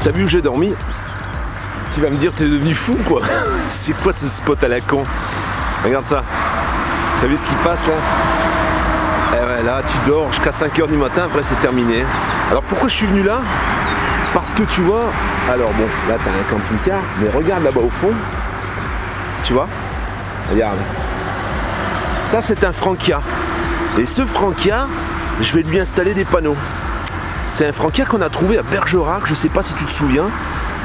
T'as vu où j'ai dormi? Tu vas me dire, t'es devenu fou quoi. C'est quoi ce spot à la con? Regarde ça. T'as vu ce qui passe là? Eh ouais, là tu dors jusqu'à 5h du matin, après c'est terminé. Alors pourquoi je suis venu là? Parce que tu vois, alors bon, là t'as un camping-car, mais regarde là-bas au fond. Tu vois? Regarde. Ça c'est un Frankia. Et ce Frankia, je vais lui installer des panneaux. C'est un Frankia qu'on a trouvé à Bergerac, je sais pas si tu te souviens,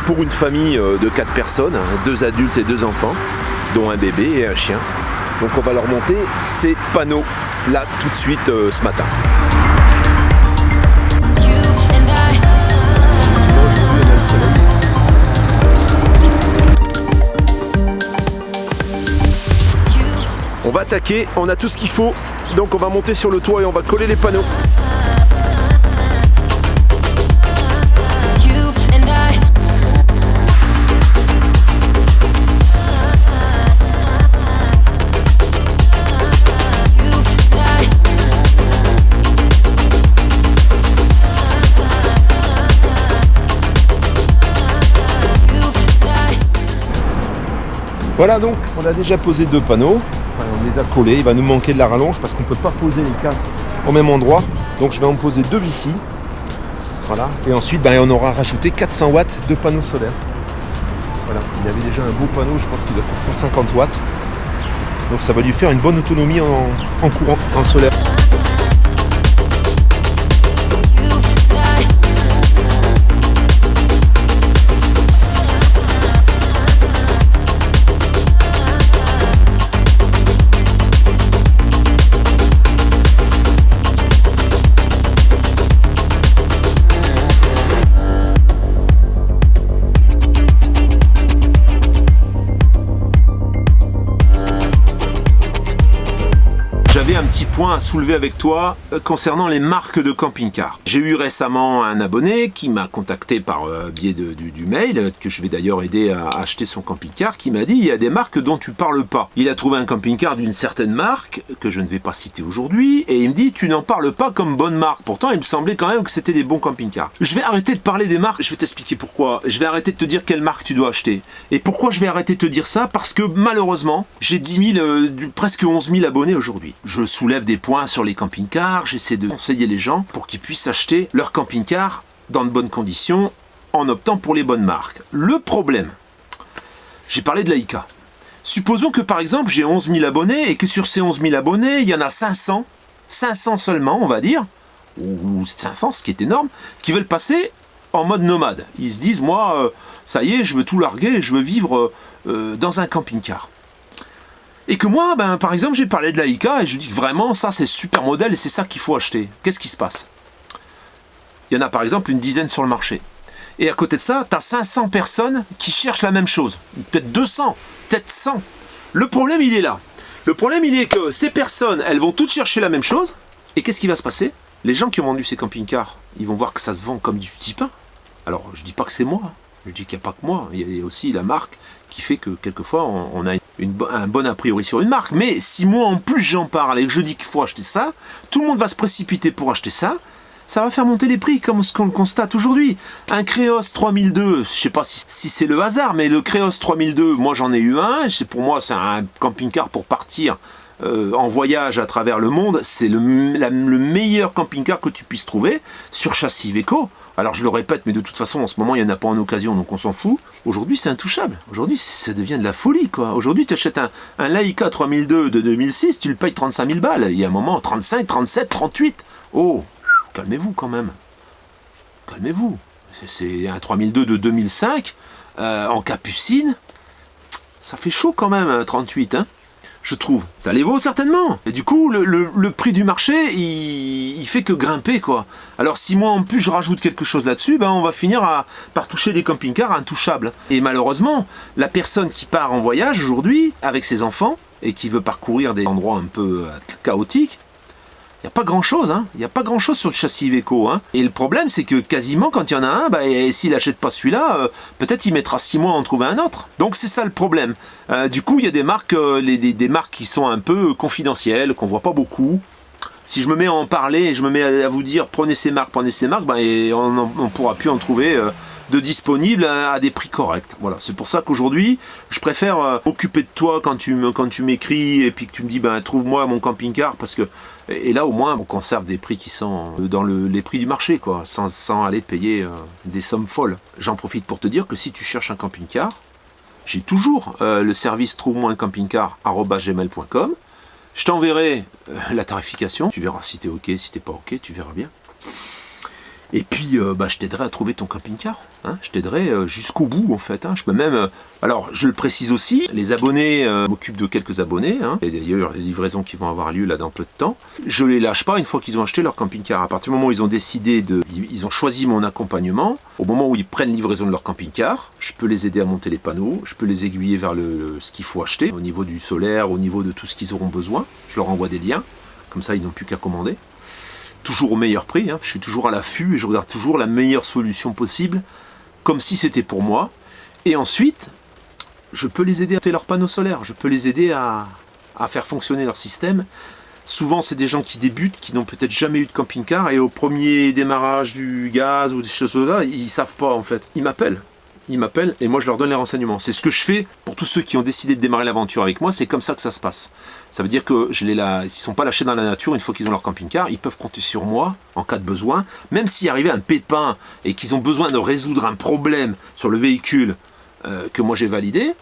pour une famille de 4 personnes, 2 adultes et 2 enfants, dont un bébé et un chien. Donc on va leur monter ces panneaux là tout de suite ce matin. On va attaquer, on a tout ce qu'il faut, donc on va monter sur le toit et on va coller les panneaux. Voilà, donc on a déjà posé 2 panneaux, enfin, on les a collés, il va nous manquer de la rallonge parce qu'on ne peut pas poser les 4 au même endroit, donc je vais en poser 2 ici, voilà, et ensuite on aura rajouté 400 watts de panneaux solaires. Voilà, il y avait déjà un beau panneau, je pense qu'il doit faire 150 watts, donc ça va lui faire une bonne autonomie en courant, en solaire. J'avais un petit point à soulever avec toi concernant les marques de camping-car. J'ai eu récemment un abonné qui m'a contacté par biais du mail, que je vais d'ailleurs aider à acheter son camping-car, qui m'a dit il y a des marques dont tu parles pas. Il a trouvé un camping-car d'une certaine marque, que je ne vais pas citer aujourd'hui, et il me dit tu n'en parles pas comme bonne marque. Pourtant il me semblait quand même que c'était des bons camping-cars. Je vais arrêter de parler des marques, je vais t'expliquer pourquoi. Je vais arrêter de te dire quelle marque tu dois acheter. Et pourquoi je vais arrêter de te dire ça? Parce que malheureusement, j'ai 10 000, presque 11 000 abonnés aujourd'hui. Je soulève des points sur les camping-cars, j'essaie de conseiller les gens pour qu'ils puissent acheter leur camping-car dans de bonnes conditions en optant pour les bonnes marques. Le problème, j'ai parlé de Laika. Supposons que par exemple j'ai 11 000 abonnés et que sur ces 11 000 abonnés, il y en a 500 seulement on va dire, ou 500 ce qui est énorme, qui veulent passer en mode nomade. Ils se disent moi, ça y est, je veux tout larguer, je veux vivre dans un camping-car. Et que moi, par exemple, j'ai parlé de Laika et je dis que vraiment, ça c'est super modèle et c'est ça qu'il faut acheter. Qu'est-ce qui se passe? Il y en a par exemple une dizaine sur le marché. Et à côté de ça, tu as 500 personnes qui cherchent la même chose. Peut-être 200, peut-être 100. Le problème, il est là. Le problème, il est que ces personnes, elles vont toutes chercher la même chose. Et qu'est-ce qui va se passer? Les gens qui ont vendu ces camping-cars, ils vont voir que ça se vend comme du petit pain. Alors, je dis pas que c'est moi. Je dis qu'il n'y a pas que moi. Il y a aussi la marque qui fait que quelquefois, on a un bon a priori sur une marque. Mais si moi, en plus, j'en parle et que je dis qu'il faut acheter ça, tout le monde va se précipiter pour acheter ça. Ça va faire monter les prix, comme ce qu'on le constate aujourd'hui. Un Kreos 3002, je ne sais pas si c'est le hasard, mais le Kreos 3002, moi j'en ai eu un. Pour moi, c'est un camping-car pour partir en voyage à travers le monde. C'est le meilleur camping-car que tu puisses trouver sur châssis Iveco. Alors je le répète, mais de toute façon, en ce moment, il n'y en a pas en occasion, donc on s'en fout. Aujourd'hui, c'est intouchable. Aujourd'hui, ça devient de la folie, quoi. Aujourd'hui, tu achètes un Laika 3002 de 2006, tu le payes 35 000 balles. Il y a un moment, 35, 37, 38. Oh, calmez-vous quand même. Calmez-vous. C'est un 3002 de 2005, en capucine. Ça fait chaud quand même, un 38, hein, je trouve. Ça les vaut certainement. Et du coup, le prix du marché, il fait que grimper, quoi. Alors si moi, en plus, je rajoute quelque chose là-dessus, on va finir par toucher des camping-cars intouchables. Et malheureusement, la personne qui part en voyage aujourd'hui, avec ses enfants, et qui veut parcourir des endroits un peu chaotiques, il n'y a pas grand-chose, hein. Il n'y a pas grand-chose sur le châssis Iveco, hein. Et le problème, c'est que quasiment, quand il y en a un, et s'il n'achète pas celui-là, peut-être il mettra 6 mois à en trouver un autre. Donc c'est ça le problème. Du coup, il y a des marques, des marques qui sont un peu confidentielles, qu'on voit pas beaucoup. Si je me mets à en parler et je me mets à vous dire prenez ces marques, et on ne pourra plus en trouver de disponibles à des prix corrects. Voilà, c'est pour ça qu'aujourd'hui, je préfère m'occuper de toi quand tu m'écris et puis que tu me dis trouve-moi mon camping-car parce que et là au moins on conserve des prix qui sont dans les prix du marché quoi, sans aller payer des sommes folles. J'en profite pour te dire que si tu cherches un camping-car, j'ai toujours le service trouve-moi un camping-car@gmail.com. Je t'enverrai la tarification, tu verras si t'es ok, si t'es pas ok, tu verras bien. Et puis, je t'aiderai à trouver ton camping-car. Hein, je t'aiderai jusqu'au bout, en fait. Hein. Je peux même... alors, je le précise aussi, les abonnés m'occupent de quelques abonnés. Hein. Il y a d'ailleurs les livraisons qui vont avoir lieu là dans peu de temps. Je les lâche pas une fois qu'ils ont acheté leur camping-car. À partir du moment où ils ont décidé ils ont choisi mon accompagnement, au moment où ils prennent livraison de leur camping-car, je peux les aider à monter les panneaux, je peux les aiguiller vers ce qu'il faut acheter, au niveau du solaire, au niveau de tout ce qu'ils auront besoin. Je leur envoie des liens, comme ça ils n'ont plus qu'à commander. Toujours au meilleur prix, hein. Je suis toujours à l'affût et je regarde toujours la meilleure solution possible, comme si c'était pour moi. Et ensuite, je peux les aider à monter leurs panneaux solaires, je peux les aider à faire fonctionner leur système. Souvent, c'est des gens qui débutent, qui n'ont peut-être jamais eu de camping-car, et au premier démarrage du gaz ou des choses là, ils savent pas en fait. Ils m'appellent et moi je leur donne les renseignements. C'est ce que je fais pour tous ceux qui ont décidé de démarrer l'aventure avec moi, c'est comme ça que ça se passe. Ça veut dire que ils ne sont pas lâchés dans la nature une fois qu'ils ont leur camping-car, ils peuvent compter sur moi en cas de besoin, même s'il arrivait un pépin et qu'ils ont besoin de résoudre un problème sur le véhicule que moi j'ai validé,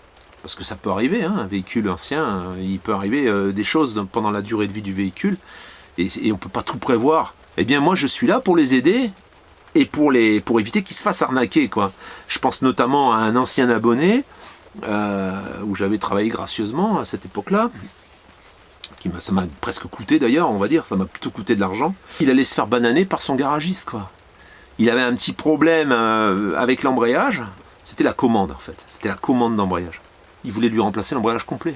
parce que ça peut arriver, hein, un véhicule ancien, il peut arriver des choses pendant la durée de vie du véhicule, et on ne peut pas tout prévoir. Eh bien moi je suis là pour les aider, et pour éviter qu'ils se fassent arnaquer, quoi. Je pense notamment à un ancien abonné où j'avais travaillé gracieusement à cette époque-là, ça m'a presque coûté d'ailleurs, on va dire, ça m'a plutôt coûté de l'argent. Il allait se faire bananer par son garagiste, quoi. Il avait un petit problème avec l'embrayage, c'était la commande en fait, c'était la commande d'embrayage. Il voulait lui remplacer l'embrayage complet,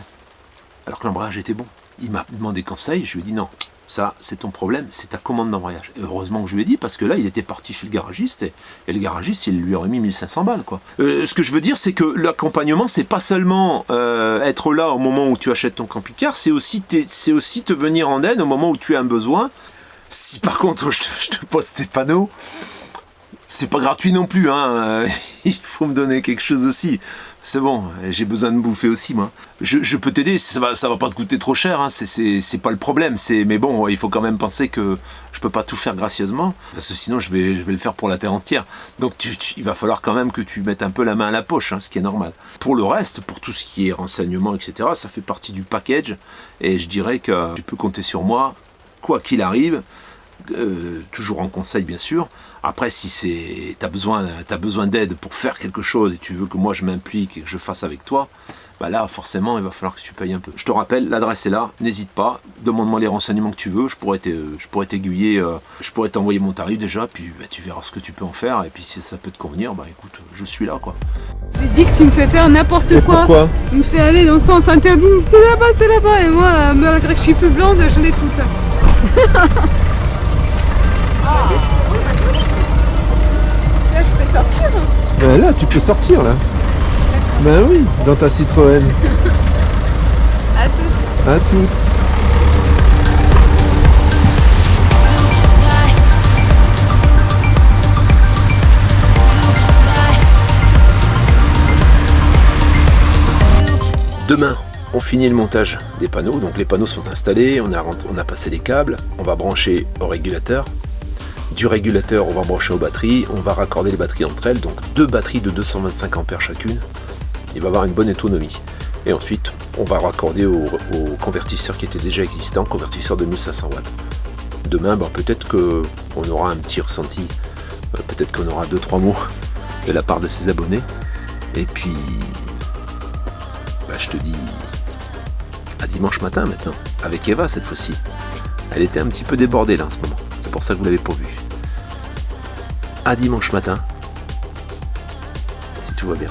alors que l'embrayage était bon. Il m'a demandé conseil, je lui ai dit non. Ça, c'est ton problème, c'est ta commande d'embrayage. Et heureusement que je lui ai dit, parce que là, il était parti chez le garagiste, et le garagiste, il lui aurait mis 1500 balles, quoi. Ce que je veux dire, c'est que l'accompagnement, c'est pas seulement être là au moment où tu achètes ton camping-car, c'est aussi te venir en aide au moment où tu as un besoin. Si par contre, je te pose tes panneaux, c'est pas gratuit non plus, hein. Il faut me donner quelque chose aussi. C'est bon, j'ai besoin de bouffer aussi, moi. Je peux t'aider, ça va pas te coûter trop cher, hein. C'est pas le problème. Mais bon, il faut quand même penser que je peux pas tout faire gracieusement, parce que sinon je vais le faire pour la terre entière. Donc il va falloir quand même que tu mettes un peu la main à la poche, hein, ce qui est normal. Pour le reste, pour tout ce qui est renseignements, etc., ça fait partie du package, et je dirais que tu peux compter sur moi, quoi qu'il arrive. Toujours en conseil bien sûr. Après si t'as besoin d'aide pour faire quelque chose et tu veux que moi je m'implique et que je fasse avec toi, là forcément il va falloir que tu payes un peu. Je te rappelle, l'adresse est là, n'hésite pas, demande-moi les renseignements que tu veux, je pourrais t'aiguiller, je pourrais t'envoyer mon tarif déjà, puis tu verras ce que tu peux en faire, et puis si ça peut te convenir, écoute, je suis là quoi. J'ai dit que tu me fais faire n'importe quoi. Pourquoi? Tu me fais aller dans le sens interdit, c'est là-bas, et moi, malgré que je suis plus blonde, je l'ai toute. Là, je peux sortir. Là, tu peux sortir, là. Ben oui, dans ta Citroën. À toutes. À toutes. Demain, on finit le montage des panneaux. Donc les panneaux sont installés, on a passé les câbles, on va brancher au régulateur. Du régulateur, on va brancher aux batteries, on va raccorder les batteries entre elles, donc 2 batteries de 225 ampères chacune. Il va avoir une bonne autonomie. Et ensuite, on va raccorder au convertisseur qui était déjà existant, convertisseur de 1500 watts. Demain, peut-être qu'on aura un petit ressenti, peut-être qu'on aura 2-3 mots de la part de ses abonnés. Et puis, je te dis à dimanche matin maintenant, avec Eva cette fois-ci. Elle était un petit peu débordée là en ce moment, c'est pour ça que vous l'avez pas vue. À dimanche matin, si tout va bien.